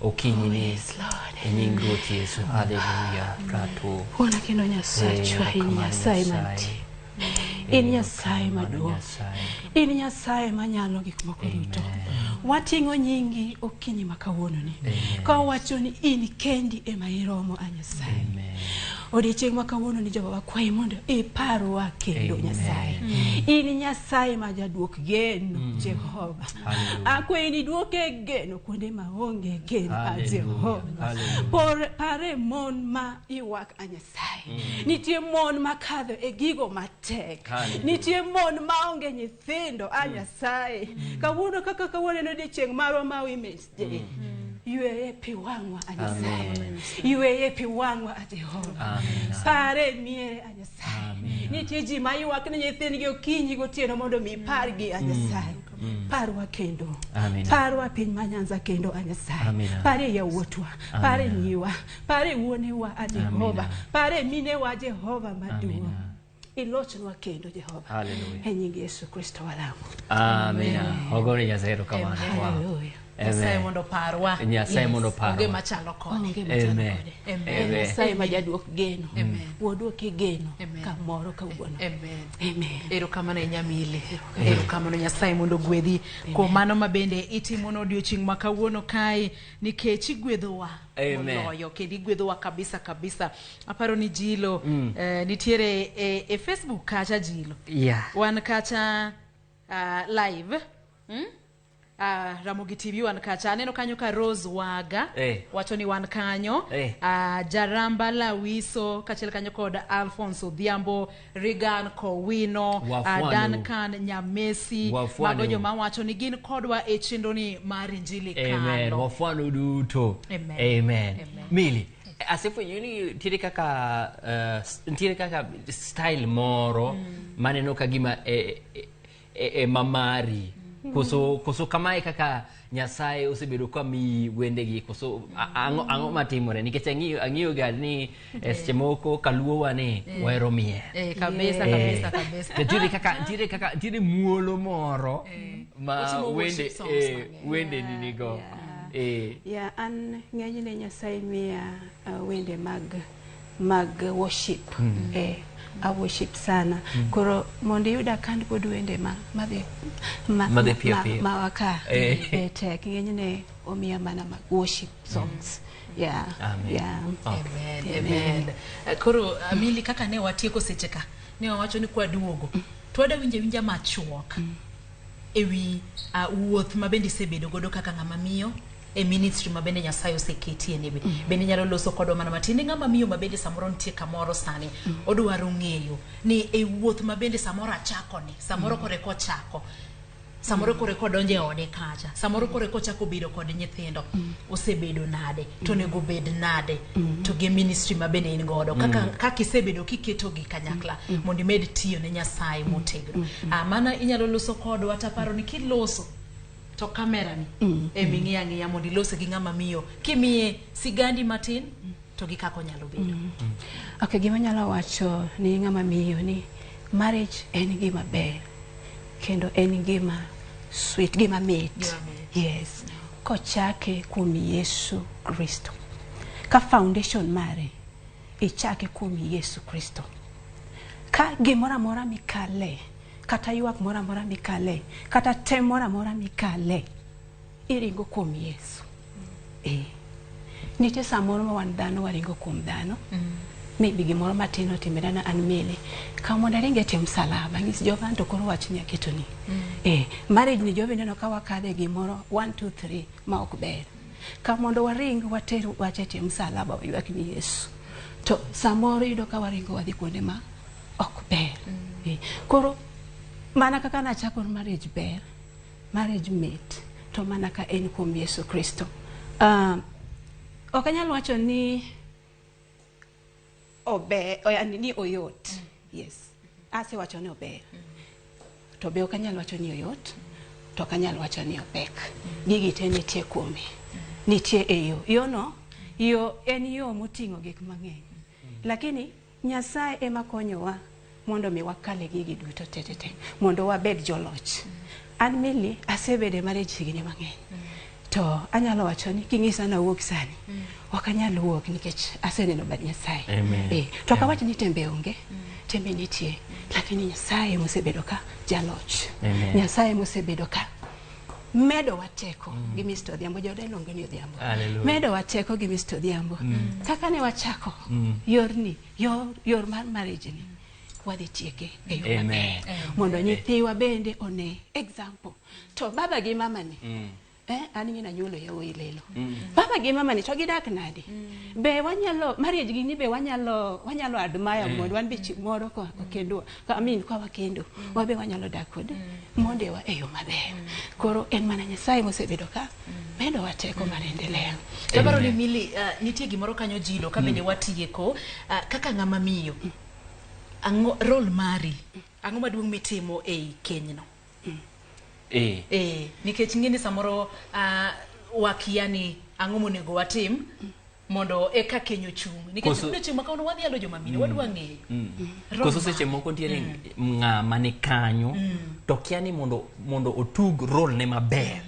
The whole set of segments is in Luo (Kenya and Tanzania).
okinyi ni e nying Ruoth Yesu. Haleluya. Prato. Ona kendo Nyasaye in Nyasaye manti. In Nyasaye maduong'. In Nyasaye manyalo gik moko duto. Wating'o nyingi okinyi makawuono ni. Ka wacho ni in kendi ema iromo a Nyasaye. Odiochieng' makawuono ni Jehova wakwayi mondo iparwa kendo Nyasaye. In Nyasaye ma jaduok geno Jehova. Akwayi ni duoke geno kuonde maonge geno a Jehova. Pare mon ma iwak a Nyasaye. Nitie mon makadho e gigo matek. Nitie mon maonge nyithindo a Nyasaye. Kawuono kaka kawuono no odiochieng' marwa ma Women's Day. Yue pi wangwa a Nyasaye. Yue pi wangwa a Jehova. Pare miere a Nyasaye. Nitie ji ma ywak ne nyithindgi okinyi gotieno mondo mi pargi a Nyasaye. Parwa kendo. Parwa piny ma Nyanza kendo a Nyasaye. Pare yawuotwa. Pare nyiwa. Pare wuonewa a Jehova. Pare minewa Jehova maduong'. Ilochnwa kendo Jehova. Hallelujah. E nying Yesu Kristo walamo. Amen. Ogore Nyasaye kamano. Hallelujah. Nyasaye mondo parwa. Nyasaye mondo parwa. Onge machalo kode. Amen. Nyasaye ma jaduok geno. Woduoke geno kamoro kawuono. Amen. Erokamano e Millie. Erokamano Nyasaye mondo gwedhi kuom mano mabende itimono odiochieng' ma kawuono kae nikech igwedhowa. Moloyo kendo igwedhowa kabisa. Aparo ni Jilo nitiere e Facebook kacha Jilo. Wan kacha live. Ramogi TV wan kacha. Aneno kanyo ka Rose Waga wacho ni wan kanyo. Jaramba Lawiso kachel kanyo kod Alphonse Odhiambo, Regan Kowino, Duncan Nyamesi, mago joma wacho ni gin kodwa e chenro ni mar injili kalo. Amen. Wafwano duto. Amen. Millie, asefo yuni tire kaka style moro maneno kagima mamari. Koso kamae kaka Nyasaye osebedo kwa mi wendegi koso ango matimore nikech ang'iyo ga ni seche moko kaluo wane wahero miel. Kabisa. Tire muolo moro ma wende nigo. An ng'enyne Nyasaye miya wende mag worship. I worship sana. Koro mondi yuda kandi pod wende madhi pio. Mawaka. Tek ng'enyne omiya mana mag worship songs. Amen. Koro Millie kaka ne watieko secheka. Ne wawacho ni kwa duogo. Twada winja machuok. Ewi wuoth mabende sebedo godo kaka ng'ama miyo. E ministry mabende Nyasaye oseketie nebe. Bende nyalo loso kodwa mana matin ng'ama miyo mabende samoro nitie kamoro sani odwaro ng'eyo ni e wuoth mabende samoro achako ni samoro koreko chako samoro koreko donje ode kacha samoro koreko chako bedo kod nyithindo osebedo nade to nego bed nade to ge ministry mabende in godo kaka isebedo kiketo gi kanyakla mondo med tiyo ne Nyasaye motegno. Mana inyalo loso kodwa taparo ni kiloso to kamera ni ming'ia mondo ilose gi ng'ama miyo kimiye sigandi matin to gi kako nyalo bedo. Okay, gima nyalo wacho ni ng'ama miyo ni marriage en gima ber kendo en gima sweet, gima mit. Yes. Kochake kuom Yesu Kristo. Ka foundation mare ichake kuom Yesu Kristo. Ka gimora mora mikale kata yuak mora mikale kata tem mora mikale iringo kuom Yesu. Nitie samoro ma wan dhano waringo kuom dhano. Maybe gimoro matino timira na an Millie ka mondo ringe tim salaba ngis Jehova to koro wach ni aketo ni. Marriage ni Jehova neno ka wakadhe gimoro 1 2 3 ma ok ber. Ka mondo waring wateru wache tim salaba yuak ni Yesu. To samoro yudo ka waringo wadhi kuonde ma ok ber. Koro mana kaka na chako marriage ber, marriage mate, to mana ka en kuom Yesu Kristo. Okanyal wacho ni ni oyot. Yes. Ase wacho ni ober. To be okanyal wacho ni oyot, to okanyal wacho ni opek. Gigi te nitie kuome. Nitie yo no, yo en yo moting'o gik mang'eny. Lakini Nyasaye ema konyowa mondo mi wakale gigi duto tete mondo wabed joloch. An Millie asebede marriage higni mang'eny. to anyalo wacho ni king'isa na wuok sani ok anyal wuok nikech aseneno bad Nyasaye. To ka wacho ni tembe onge, tembe nitie, lakini Nyasaye mosebedo ka jaloch. Nyasaye mosebedo ka medo wateko gi Mr. Odhiambo, joda iluongo ni Odhiambo. Medo wateko gi Mr. Odhiambo. Kaka ne wachako yorni, yor mar marriage ni wadhi tieke e yo maber mondo nyithiwa bende one example. To baba gi mama ni an ngina nyuolo yawuoyi lelo. Baba gi mama ni to gidak nade? Be wanyalo marriage gi ni be wanyalo admire mondo wan be moro ko kendo ka wakendo wabe wanyalo dak kod mondewa e yo maber. Koro en mana Nyasaye mosebedo ka medo wateko mar endelea. Tabaro ni Millie, nitie gimoro kanyo jilo ka bende watieko kaka ng'ama miyo. Ango role mari ango maduong' mitimo e kenyno. Nikech ngini samoro wakiani ango monego watim mondo eka kenyo chung. Nikech kuno chima kaono wadhi alo joma mine wadwa ng'eyo. Koso seche moko ntiere ng'ama ni kanyo to kiani mondo otug role ne maber.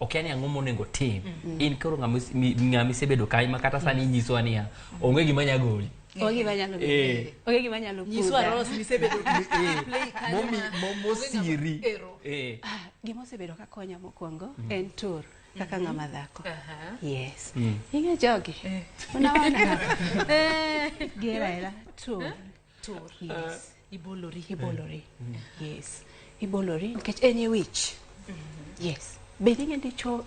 Okiani ango monego tim. In koro ng'ama isebedo kai makata sani nyiso ania onge gima nyagoli. Ogi banyalo nyiswa Rose misebedo momosiri gima osebedo ka konya mokwongo en tur kaka ng'ama dhako. Yes. Inge jogi. Unaona hapa. Gera tur. Yes. Ibolori. Yes. Ibolori nikech enye wich. Yes. Bedinge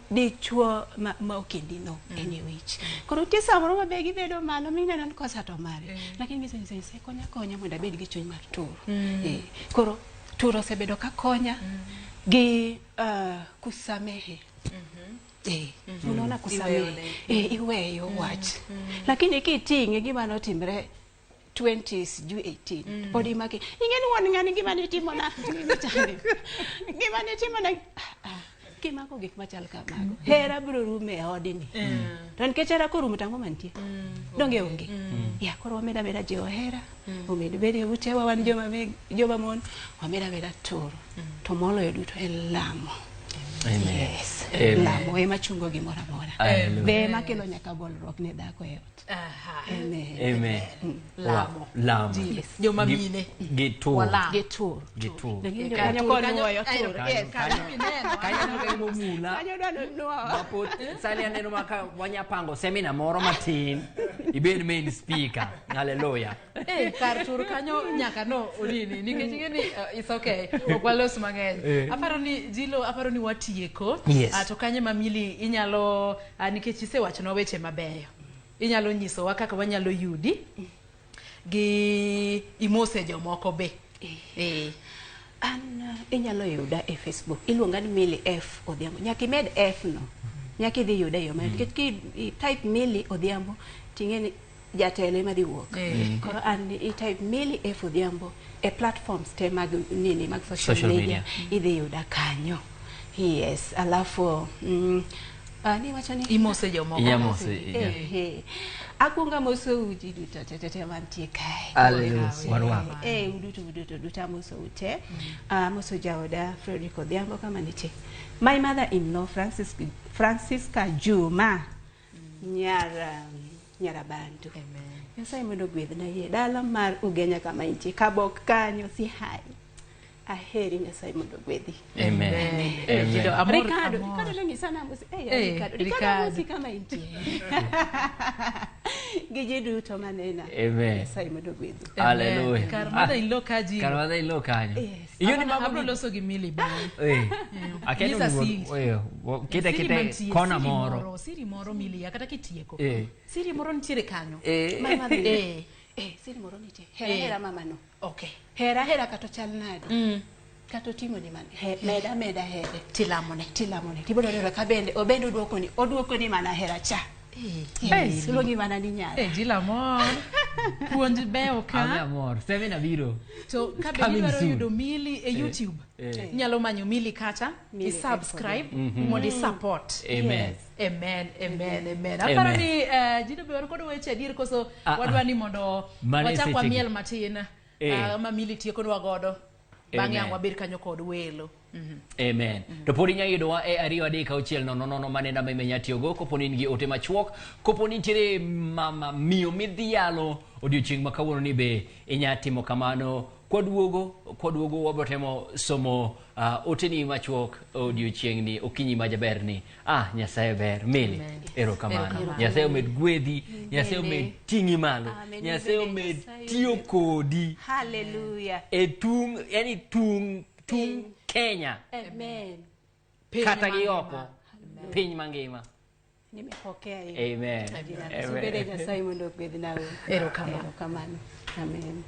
dichuo ma okendi no enye wich. Koro tie samoro mabe gibedo malo mineno ni kosa to mare. Lakini gise konya mondo abed gi chuny mar tur. Koro tur osebedo ka konya gi kusamehe. Unaona kusamehe. Iweyo wach. Lakini kitinge gima notimre 20s ju 18 body maki ingeni won ngani gima nitimo na gima nitimo na kimako gik machal kamago hera biro rume e odini to nikech era korumo tango mantie donge onge ya koro wameda meda je ohera omedo bede utewa wan joma mon wameda tur to molo duto e lamo. Yes. Lamo ema chungo gimora mora. Be makelo nyaka bolruok ne dhako e ot. Amen. Lamo. Joma mine Getur. Kanyo konwoyo tur. Kanyo mumula. Kanyo dano Mapot sali aneno maka wanyapango seminar moro matin. Ibed main speaker. Hallelujah. Kar tur kanyo nyaka no olini nikech ngeni it's okay. Okwalos mang'eny. Aparo ni watieko. To kanye mamili inyalo nikech isewacho no weche mabeyo. Inyalo nyiso kaka wanyalo yudi gi imose jomoko be. An inyalo yuda e Facebook. Iluonga ni Millie F Odhiambo. Nyaki med F no. Nyaki dhi yuda yo. Nikech ki type Millie Odhiambo tingeni jatelo ema dhi wuok. Koro an i type Millie F Odhiambo e platforms te mag social media. Idhi yuda kanyo. Yes, alafu ni wachani imose jomoko. Akunga moso uji duto tete mantie kai. Uduto moso ute. Moso jaoda Frederick Odhiambo kama niche. My mother-in-law Francisca Juma nyara bantu. Nyasaye mondo gwedh na ye dala mar ugenya kama intie kabok kanyo si hai. Aheri Nyasaye mondo gwedhi. Amen. Ricardo lengi sana musi. Ricardo musi kama intie. Gije duto manena. Nyasaye mondo gwedhi. Hallelujah. Karmada ilo kaji. Iyo ni mama loso gi Millie ba. Akeni kete kona moro. Siri moro Millie akata kitieko. Siri moro ntiere kanyo. Mama siri moro nitie. Hera mama no. Okay. Hera kato chal nade. Kato timo ni man. Meda here. Tilamone. Tibodo rero ka bende obendo oduoko ni mana hera cha. Yes, longi mana ni nyara. Jilamor. Puonj beo ka. Amor. Seminar biro. To ka be idwaro yudo Millie e YouTube. Nyalo manyo Millie kacha, i subscribe, mondi support. Amen. Aparo ni jido be waro weche dir koso wadwa ni mondo wachakwa miel matin. Ma Millie tieko godo. Bang'e ang' wabed kanyo kod welo. Amen. To podi nya yudo wa e ariyo adek auchiel no manena memenya tiyogo koponi ngi ote machuok koponi ntiere mama miyo midhialo odiochieng' ma kawuono ni be inya timo kamano kwaduogo wabotemo somo oteni machuok odiochieng' ni okinyi ma jaber ni Nyasaye ber Millie erokamano Nyasaye omed gwedhi Nyasaye omed ting'i malo Nyasaye omed tiyo kodi hallelujah e tung Kenya amen kata gi oko piny mangima nimepokea hiyo amen subiri Nyasaye mondo ogwedh nawe Erokamano. amen